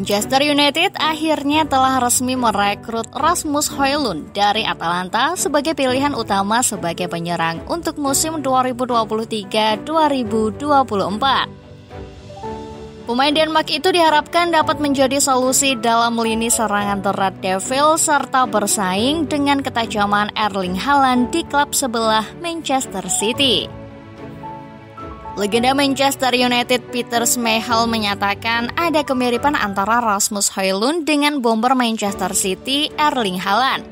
Manchester United akhirnya telah resmi merekrut Rasmus Højlund dari Atalanta sebagai pilihan utama sebagai penyerang untuk musim 2023-2024. Pemain Denmark itu diharapkan dapat menjadi solusi dalam lini serangan The Red Devils serta bersaing dengan ketajaman Erling Haaland di klub sebelah Manchester City. Legenda Manchester United Peter Schmeichel menyatakan ada kemiripan antara Rasmus Højlund dengan bomber Manchester City Erling Haaland.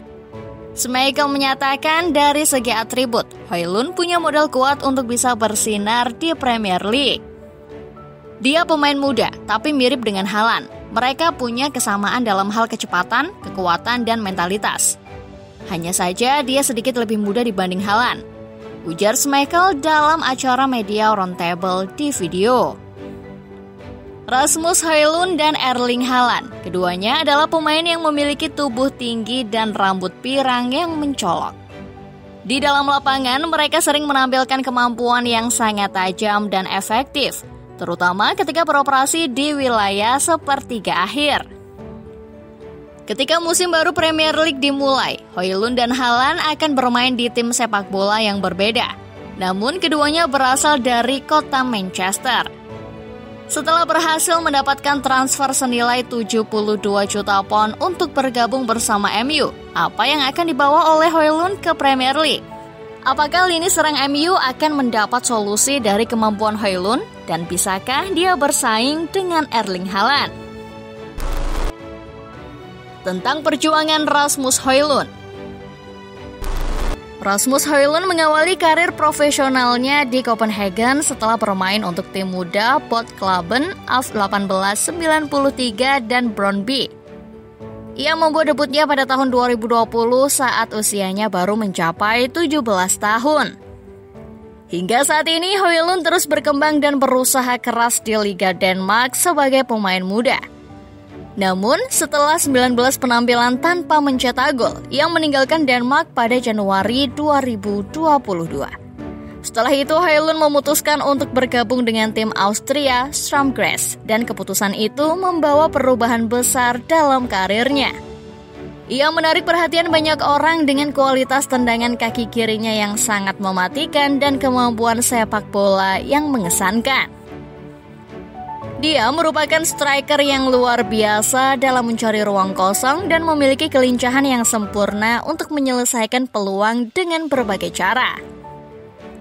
Schmeichel menyatakan dari segi atribut, Højlund punya modal kuat untuk bisa bersinar di Premier League. Dia pemain muda, tapi mirip dengan Haaland. Mereka punya kesamaan dalam hal kecepatan, kekuatan, dan mentalitas. Hanya saja dia sedikit lebih muda dibanding Haaland, ujar Schmeichel dalam acara media roundtable di video. Rasmus Højlund dan Erling Haaland, keduanya adalah pemain yang memiliki tubuh tinggi dan rambut pirang yang mencolok. Di dalam lapangan, mereka sering menampilkan kemampuan yang sangat tajam dan efektif, terutama ketika beroperasi di wilayah sepertiga akhir. Ketika musim baru Premier League dimulai, Højlund dan Haaland akan bermain di tim sepak bola yang berbeda. Namun keduanya berasal dari kota Manchester. Setelah berhasil mendapatkan transfer senilai 72 juta pound untuk bergabung bersama MU, apa yang akan dibawa oleh Højlund ke Premier League? Apakah lini serang MU akan mendapat solusi dari kemampuan Højlund? Dan bisakah dia bersaing dengan Erling Haaland? Tentang perjuangan Rasmus Højlund. Rasmus Højlund mengawali karir profesionalnya di Copenhagen setelah bermain untuk tim muda Boldklubben af 1893 dan Brøndby. Ia membuat debutnya pada tahun 2020 saat usianya baru mencapai 17 tahun. Hingga saat ini Højlund terus berkembang dan berusaha keras di Liga Denmark sebagai pemain muda. Namun, setelah 19 penampilan tanpa mencetak gol, ia meninggalkan Denmark pada Januari 2022. Setelah itu, Højlund memutuskan untuk bergabung dengan tim Austria, Strømsgodset, dan keputusan itu membawa perubahan besar dalam karirnya. Ia menarik perhatian banyak orang dengan kualitas tendangan kaki kirinya yang sangat mematikan dan kemampuan sepak bola yang mengesankan. Dia merupakan striker yang luar biasa dalam mencari ruang kosong dan memiliki kelincahan yang sempurna untuk menyelesaikan peluang dengan berbagai cara.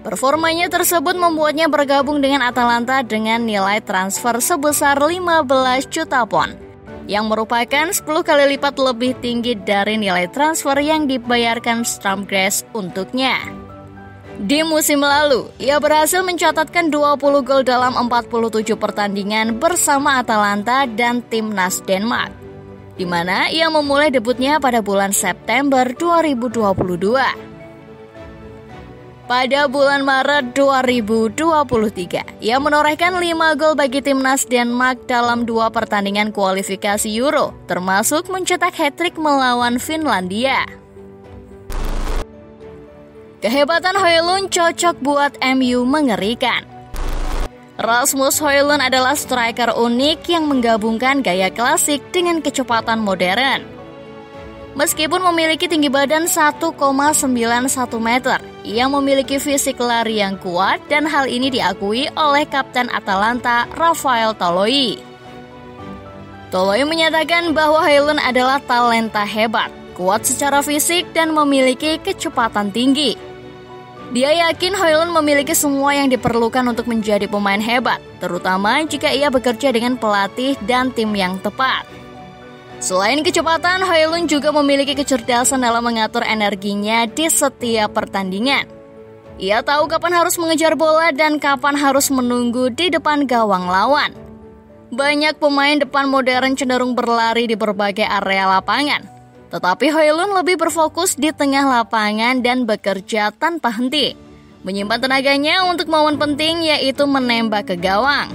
Performanya tersebut membuatnya bergabung dengan Atalanta dengan nilai transfer sebesar 15 juta pound, yang merupakan 10 kali lipat lebih tinggi dari nilai transfer yang dibayarkan Strømsgodset untuknya. Di musim lalu, ia berhasil mencatatkan 20 gol dalam 47 pertandingan bersama Atalanta dan timnas Denmark, di mana ia memulai debutnya pada bulan September 2022. Pada bulan Maret 2023, ia menorehkan 5 gol bagi timnas Denmark dalam 2 pertandingan kualifikasi Euro, termasuk mencetak hat-trick melawan Finlandia. Kehebatan Højlund cocok buat MU mengerikan. Rasmus Højlund adalah striker unik yang menggabungkan gaya klasik dengan kecepatan modern. Meskipun memiliki tinggi badan 1,91 meter, ia memiliki fisik lari yang kuat dan hal ini diakui oleh Kapten Atalanta Rafael Toloi. Toloi menyatakan bahwa Højlund adalah talenta hebat, kuat secara fisik dan memiliki kecepatan tinggi. Dia yakin Højlund memiliki semua yang diperlukan untuk menjadi pemain hebat, terutama jika ia bekerja dengan pelatih dan tim yang tepat. Selain kecepatan, Højlund juga memiliki kecerdasan dalam mengatur energinya di setiap pertandingan. Ia tahu kapan harus mengejar bola dan kapan harus menunggu di depan gawang lawan. Banyak pemain depan modern cenderung berlari di berbagai area lapangan, tetapi Højlund lebih berfokus di tengah lapangan dan bekerja tanpa henti, menyimpan tenaganya untuk momen penting yaitu menembak ke gawang.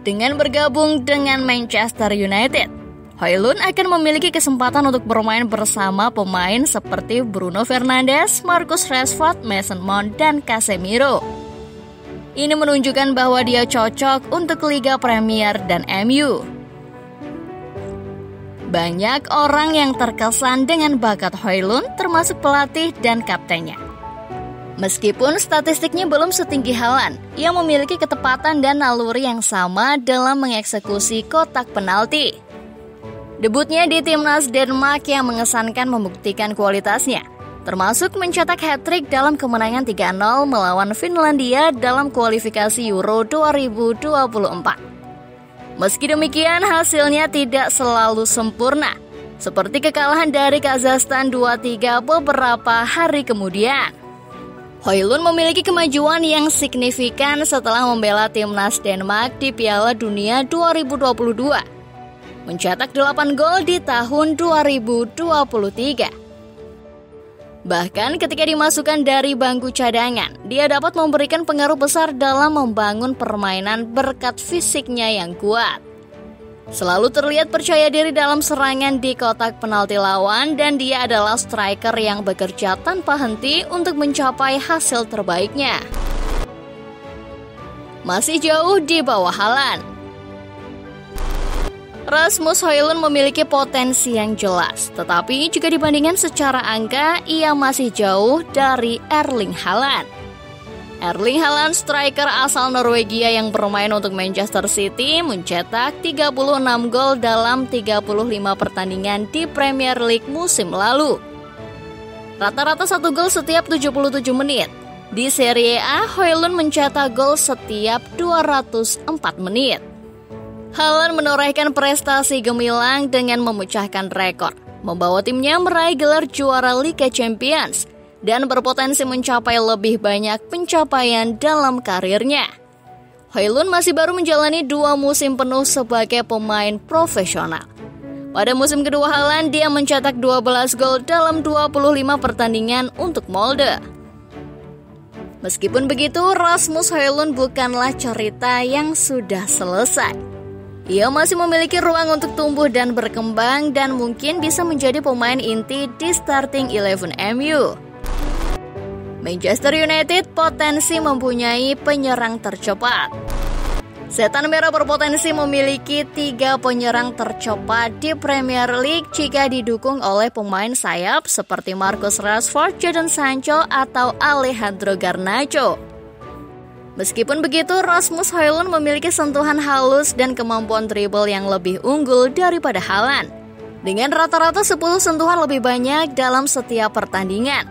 Dengan bergabung dengan Manchester United, Højlund akan memiliki kesempatan untuk bermain bersama pemain seperti Bruno Fernandes, Marcus Rashford, Mason Mount, dan Casemiro. Ini menunjukkan bahwa dia cocok untuk Liga Premier dan MU. Banyak orang yang terkesan dengan bakat Hoylund, termasuk pelatih dan kaptennya. Meskipun statistiknya belum setinggi Haaland, ia memiliki ketepatan dan naluri yang sama dalam mengeksekusi kotak penalti. Debutnya di timnas Denmark yang mengesankan membuktikan kualitasnya, termasuk mencetak hat-trick dalam kemenangan 3-0 melawan Finlandia dalam kualifikasi Euro 2024. Meski demikian, hasilnya tidak selalu sempurna, seperti kekalahan dari Kazakhstan 2-3 beberapa hari kemudian. Hoylund memiliki kemajuan yang signifikan setelah membela timnas Denmark di Piala Dunia 2022, mencetak 8 gol di tahun 2023. Bahkan ketika dimasukkan dari bangku cadangan, dia dapat memberikan pengaruh besar dalam membangun permainan berkat fisiknya yang kuat. Selalu terlihat percaya diri dalam serangan di kotak penalti lawan, dan dia adalah striker yang bekerja tanpa henti untuk mencapai hasil terbaiknya. Masih jauh di bawah Haaland. Rasmus Højlund memiliki potensi yang jelas, tetapi jika dibandingkan secara angka, ia masih jauh dari Erling Haaland. Erling Haaland, striker asal Norwegia yang bermain untuk Manchester City, mencetak 36 gol dalam 35 pertandingan di Premier League musim lalu. Rata-rata 1 gol setiap 77 menit. Di Serie A, Højlund mencetak gol setiap 204 menit. Haaland menorehkan prestasi gemilang dengan memecahkan rekor, membawa timnya meraih gelar juara Liga Champions, dan berpotensi mencapai lebih banyak pencapaian dalam karirnya. Højlund masih baru menjalani 2 musim penuh sebagai pemain profesional. Pada musim kedua Haaland, dia mencetak 12 gol dalam 25 pertandingan untuk Molde. Meskipun begitu, Rasmus Højlund bukanlah cerita yang sudah selesai. Ia masih memiliki ruang untuk tumbuh dan berkembang, dan mungkin bisa menjadi pemain inti di starting 11 MU. Manchester United potensi mempunyai penyerang tercepat. Setan Merah berpotensi memiliki 3 penyerang tercepat di Premier League jika didukung oleh pemain sayap seperti Marcus Rashford, Jadon Sancho, atau Alejandro Garnacho. Meskipun begitu, Rasmus Højlund memiliki sentuhan halus dan kemampuan dribble yang lebih unggul daripada Haaland, dengan rata-rata 10 sentuhan lebih banyak dalam setiap pertandingan.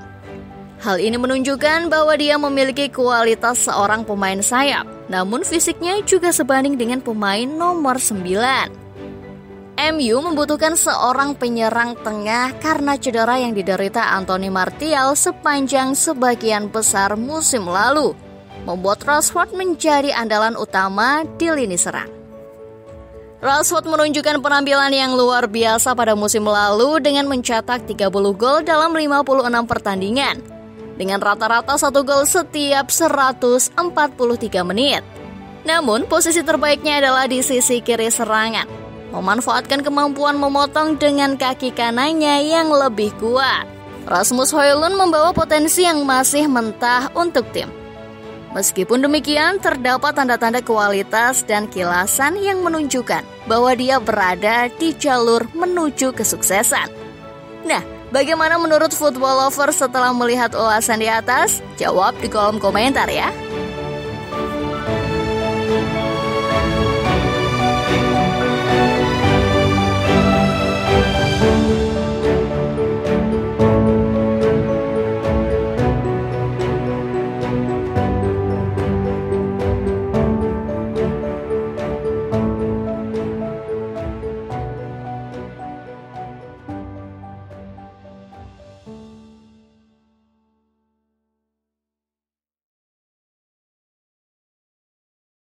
Hal ini menunjukkan bahwa dia memiliki kualitas seorang pemain sayap, namun fisiknya juga sebanding dengan pemain nomor 9. MU membutuhkan seorang penyerang tengah karena cedera yang diderita Anthony Martial sepanjang sebagian besar musim lalu, membuat Rashford menjadi andalan utama di lini serang. Rashford menunjukkan penampilan yang luar biasa pada musim lalu dengan mencetak 30 gol dalam 56 pertandingan, dengan rata-rata 1 gol setiap 143 menit. Namun, posisi terbaiknya adalah di sisi kiri serangan, memanfaatkan kemampuan memotong dengan kaki kanannya yang lebih kuat. Rasmus Højlund membawa potensi yang masih mentah untuk tim. Meskipun demikian, terdapat tanda-tanda kualitas dan kilasan yang menunjukkan bahwa dia berada di jalur menuju kesuksesan. Nah, bagaimana menurut football lover setelah melihat ulasan di atas? Jawab di kolom komentar ya.